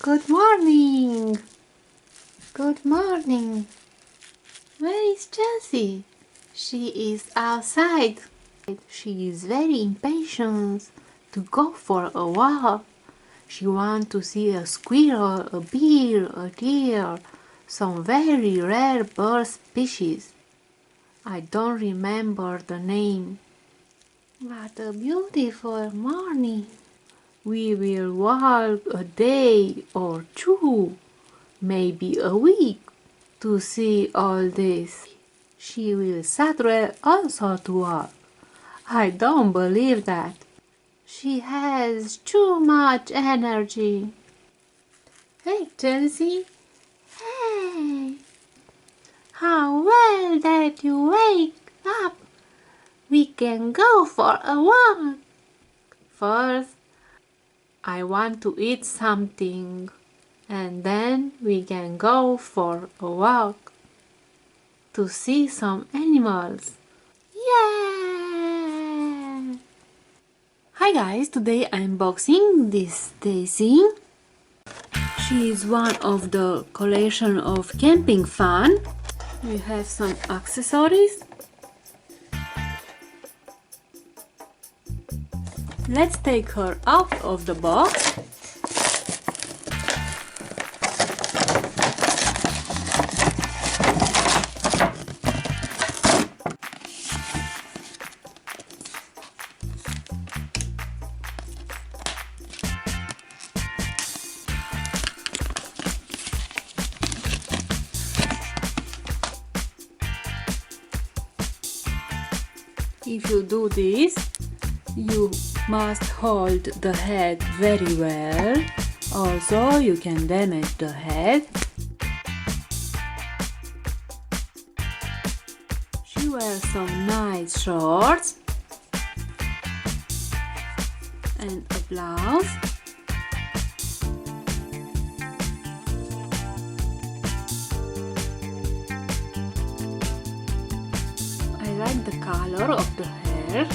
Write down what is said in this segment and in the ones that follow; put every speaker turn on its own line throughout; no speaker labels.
Good morning. Good morning. Where is Jessie? She is outside. She is very impatient to go for a walk. She wants to see a squirrel, a bear, a deer, some very rare bird species. I don't remember the name. What a beautiful morning. We will walk a day or two, maybe a week, to see all this. She will Saturday also to walk. I don't believe that. She has too much energy. Hey, Chelsea. Hey. How well that you wake up. We can go for a walk. First, I want to eat something, and then we can go for a walk to see some animals. Yeah! Hi guys, today I'm unboxing this Stacie. She is one of the collection of Camping Fun. We have some accessories. Let's take her out of the box. If you do this, you must hold the head very well. Also, you can damage the head. She wears some nice shorts and a blouse. I like the color of the hair.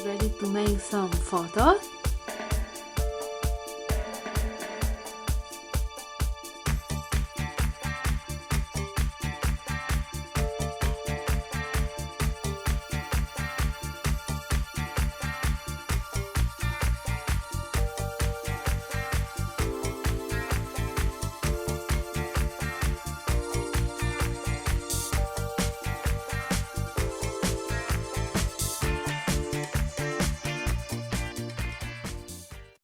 Ready to make some photos.